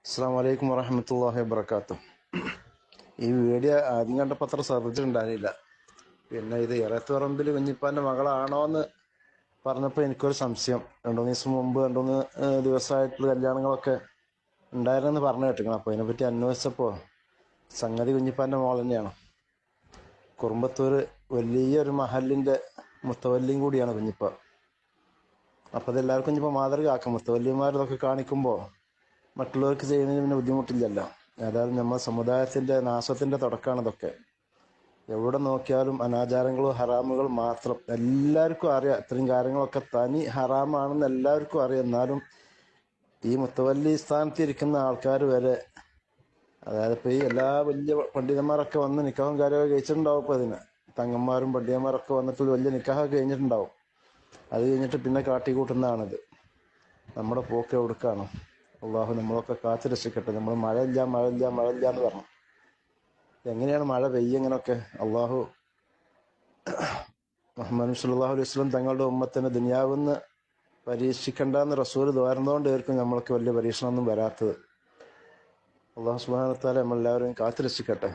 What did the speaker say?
അസ്സാം വലൈക്കും വറഹമത്തല്ലാഹി വബർക്കാത്തു. ഈ വീഡിയോ ആദ്യം കണ്ടപ്പോൾ അത്ര ശ്രദ്ധിച്ചിട്ടുണ്ടായിരുന്നില്ല. പിന്നെ ഇത് ഇറത്തുപറമ്പിൽ കുഞ്ഞിപ്പാൻ്റെ മകളാണോ എന്ന് പറഞ്ഞപ്പോൾ എനിക്കൊരു സംശയം. രണ്ടു മൂന്ന് ദിവസം മുമ്പ് ദിവസമായിട്ടുള്ള കല്യാണങ്ങളൊക്കെ ഉണ്ടായിരുന്നെന്ന് പറഞ്ഞു കേട്ടിരിക്കണം. അപ്പോൾ അതിനെപ്പറ്റി അന്വേഷിച്ചപ്പോൾ സംഗതി കുഞ്ഞിപ്പാൻ്റെ മോൾ തന്നെയാണ്. കുറുമ്പത്തൂർ വലിയൊരു മഹലിൻ്റെ മുത്തവല്ലിയും കൂടിയാണ് കുഞ്ഞിപ്പ. അപ്പോൾ അതെല്ലാവർക്കും കുഞ്ഞിപ്പോൾ മാതൃക ആക്കാം. മുത്തവല്ലിമാരിതൊക്കെ കാണിക്കുമ്പോൾ മറ്റുള്ളവർക്ക് ചെയ്യുന്നതിന് പിന്നെ ബുദ്ധിമുട്ടില്ലല്ലോ. ഏതായാലും നമ്മുടെ സമുദായത്തിൻ്റെ നാശത്തിൻ്റെ തുടക്കമാണ് ഇതൊക്കെ. എവിടെ നോക്കിയാലും അനാചാരങ്ങളും ഹറാമുകൾ മാത്രം. എല്ലാവർക്കും അറിയാം ഇത്രയും കാര്യങ്ങളൊക്കെ തനി ഹറാമാണെന്ന് എല്ലാവർക്കും അറിയാം. എന്നാലും ഈ മുത്തവല്ലി സ്ഥാനത്ത് ഇരിക്കുന്ന ആൾക്കാർ വരെ, അതായത് ഇപ്പോൾ ഈ എല്ലാ വലിയ പണ്ഡിതന്മാരൊക്കെ വന്ന് നിക്കാഹും കാര്യമൊക്കെ കഴിച്ചിട്ടുണ്ടാവും. ഇപ്പോൾ അതിന് തങ്ങന്മാരും പണ്ഡിതന്മാരൊക്കെ വന്നിട്ട് വലിയ നിക്കാഹൊക്കെ കഴിഞ്ഞിട്ടുണ്ടാവും. അത് കഴിഞ്ഞിട്ട് പിന്നെ കാട്ടിക്കൂട്ടുന്നതാണിത്. നമ്മുടെ പോക്ക് എവിടേക്കാണ്? അള്ളാഹു നമ്മളൊക്കെ കാത്തു രക്ഷിക്കട്ടെ. നമ്മൾ മഴയില്ല എന്ന് പറഞ്ഞു. എങ്ങനെയാണ് മഴ പെയ്യുക? ഇങ്ങനെയൊക്കെ അള്ളാഹു മുഹമ്മദ് സല്ലല്ലാഹു അലൈഹി വസല്ലം തങ്ങളുടെ ഉമ്മത്തിനെ ദുനിയാവെന്ന് പരീക്ഷിക്കണ്ടെന്ന് റസൂൽ ദ്വാരുന്നതുകൊണ്ടായിരിക്കും നമ്മൾക്ക് വലിയ പരീക്ഷണമൊന്നും വരാത്തത്. അള്ളാഹു സുബ്ഹാനഹു വ തആല നമ്മളെല്ലാവരെയും കാത്തു രക്ഷിക്കട്ടെ.